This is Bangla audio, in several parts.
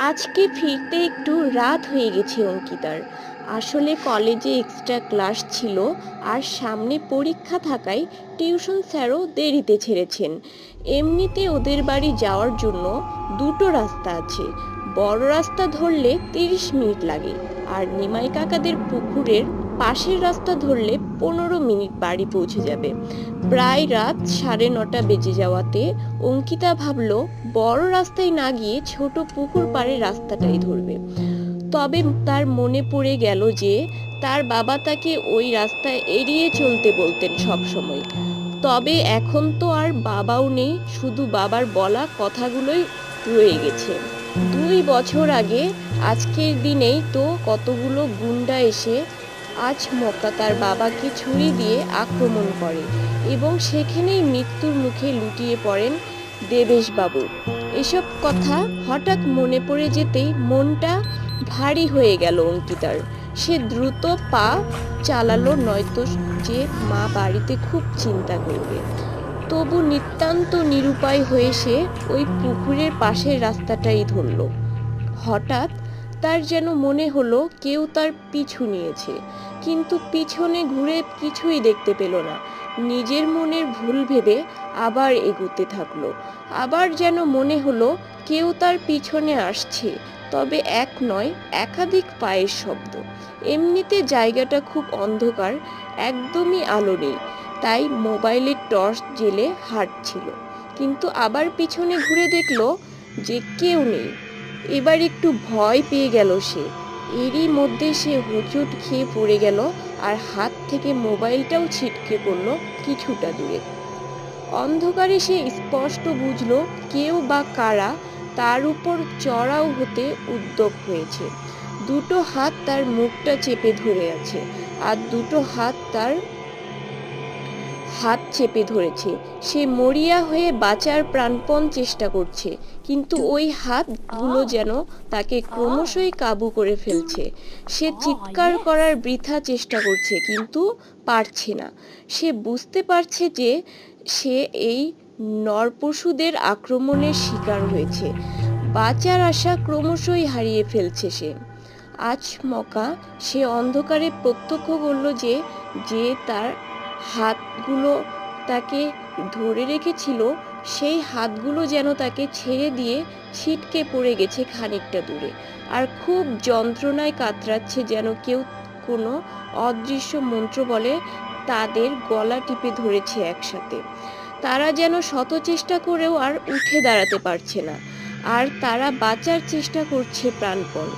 আজকে ফিরতে একটু রাত হয়ে গেছে অঙ্কিতার। আসলে কলেজে এক্সট্রা ক্লাস ছিল, আর সামনে পরীক্ষা থাকায় টিউশন স্যারও দেরিতে ছেড়েছেন। এমনিতে ওদের বাড়ি যাওয়ার জন্য দুটো রাস্তা আছে। বড় রাস্তা ধরলে 30 মিনিট লাগে, আর নিমাই কাকাদের পুকুরের পাশের রাস্তা ধরলে 15 মিনিট বাড়ি পৌঁছে যাবে। প্রায় রাত 9:30 বেজে যাওয়াতে অঙ্কিতা ভাবল বড় রাস্তায় না গিয়ে ছোট পুকুর পাড়ের রাস্তাটাই ধরবে। তবে তার মনে পড়ে গেল যে তার বাবা তাকে ওই রাস্তায় এড়িয়ে চলতে বলতেন সব সময়। তবে এখন তো আর বাবাও নেই, শুধু বাবার বলা কথাগুলোই রয়ে গেছে। 2 বছর আগে আজকের দিনেই তো কতগুলো গুন্ডা এসে আজ মক্কা তার বাবাকে ছুরি দিয়ে আক্রমণ করে, এবং সেখানেই মৃত্যুর মুখে লুটিয়ে পড়েন দেবেশবাবু। এসব কথা হঠাৎ মনে পড়ে যেতেই মনটা ভারী হয়ে গেল অঙ্কিতার। সে দ্রুত পা চালালো, নয়তো যে মা বাড়িতে খুব চিন্তা করবে। তবু নিতান্ত নিরুপায় হয়ে সে ওই পুকুরের পাশের রাস্তাটাই ধরল। হঠাৎ তার যেন মনে হলো কেউ তার পিছু নিয়েছে, কিন্তু পিছনে ঘুরে কিছুই দেখতে পেল না। নিজের মনের ভুল ভেবে আবার এগুতে থাকলো। আবার যেন মনে হলো কেউ তার পিছনে আসছে, তবে এক নয়, একাধিক পায়ের শব্দ। এমনিতে জায়গাটা খুব অন্ধকার, একদমই আলো নেই, তাই মোবাইলের টর্চ জেলে হাঁটছিল। কিন্তু আবার পিছনে ঘুরে দেখলো যে কেউ নেই। এবার একটু ভয় পেয়ে গেল সে। এরই মধ্যে সে হোঁচট খেয়ে পড়ে গেল, আর হাত থেকে মোবাইলটাও ছিটকে পড়ল কিছুটা দূরে। অন্ধকারে সে স্পষ্ট বুঝলো কেউ বা কারা তার উপর চড়াও হতে উদ্যত হয়েছে। দুটো হাত তার মুখটা চেপে ধরে আছে, আর দুটো হাত তার হাত চেপে ধরেছে। সে মরিয়া হয়ে বাঁচার প্রাণপণ চেষ্টা করছে, কিন্তু ওই হাতগুলো যেন তাকে ক্রমশই কাবু করে ফেলছে। সে চিৎকার করার বৃথা চেষ্টা করছে, কিন্তু পারছে না। সে বুঝতে পারছে যে সে এই নরপশুদের আক্রমণের শিকার হয়েছে। বাঁচার আশা ক্রমশই হারিয়ে ফেলছে সে। আচমকা সে অন্ধকারে প্রত্যক্ষ করল যে যে তার হাতগুলো তাকে ধরে রেখেছিল, সেই হাতগুলো যেন তাকে ছেড়ে দিয়ে ছিটকে পড়ে গেছে খানিকটা দূরে, আর খুব যন্ত্রণায় কাতরাচ্ছে, যেন কেউ কোনো অদৃশ্য মন্ত্র বলে তাদের গলা টিপে ধরেছে একসাথে। তারা যেন শত চেষ্টা করেও আর উঠে দাঁড়াতে পারছে না, আর তারা বাঁচার চেষ্টা করছে প্রাণপণ।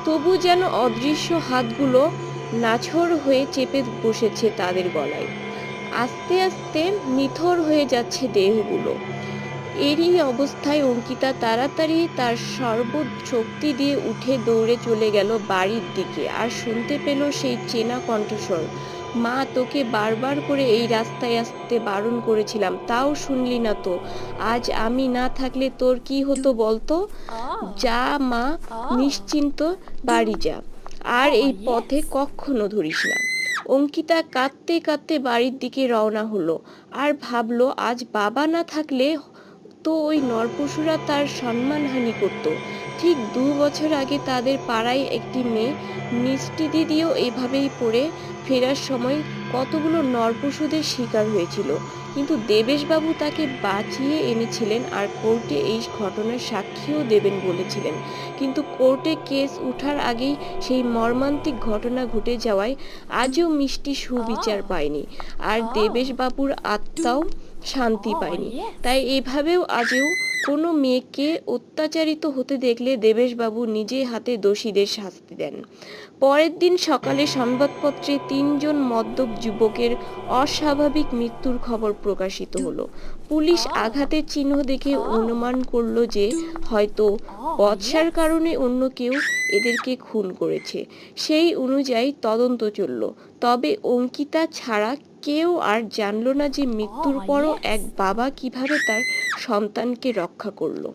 তবু যেন অদৃশ্য হাতগুলো নাছোড় হয়ে চেপে বসেছে তাদের গলায়। আস্তে আস্তে নিথর হয়ে যাচ্ছে দেহগুলো। এরই অবস্থায় অঙ্কিতা তাড়াতাড়ি তার সর্বশক্তি দিয়ে উঠে দৌড়ে চলে গেল বাড়ির দিকে, আর শুনতে পেল সেই চেনা কণ্ঠস্বর, মা, তোকে বারবার করে এই রাস্তায় আসতে বারণ করেছিলাম, তাও শুনলি না তো। আজ আমি না থাকলে তোর কি হতো বলতো? যা মা, নিশ্চিন্ত বাড়ি যা, আর এই পথে কখনো ধরিস না। অঙ্কিতা কাঁদতে কাঁদতে বাড়ির দিকে রওনা হলো, আর ভাবলো আজ বাবা না থাকলে তো ওই নরপশুরা তার সম্মানহানি করত। ঠিক 2 বছর আগে তাদের পাড়ায় একটি মেয়ে, মিষ্টি দিদিও এভাবেই পড়ে ফেরার সময় কতগুলো নরপশুদের শিকার হয়েছিল, কিন্তু দেবেশবাবু তাকে বাঁচিয়ে এনেছিলেন, আর কোর্টে এই ঘটনার সাক্ষীও দেবেন বলেছিলেন। কিন্তু কোর্টে কেস উঠার আগেই সেই মর্মান্তিক ঘটনা ঘটে যাওয়ায় আজও মিষ্টি সুবিচার পায়নি, আর দেবেশবাবুর আত্মাও শান্তি পায়নি। তাই এভাবেও আজও কোনো মেয়েকে অত্যাচারিত হতে দেখলে দেবেশবাবু নিজে হাতে দোষীদের শাস্তি দেন। পরের দিন সকালে সংবাদপত্রে 3জন মদ্যপ যুবকের অস্বাভাবিক মৃত্যুর খবর প্রকাশিত হলো। পুলিশ আঘাতের চিহ্ন দেখে অনুমান করলো যে হয়তো বচসার কারণে অন্য কেউ এদেরকে খুন করেছে। সেই অনুযায়ী তদন্ত চলল। তবে অঙ্কিতা ছাড়া কেউ আর জানল না যে মৃত্যুর পরও এক বাবা কিভাবে তার সন্তানকে রক্ষা করলো।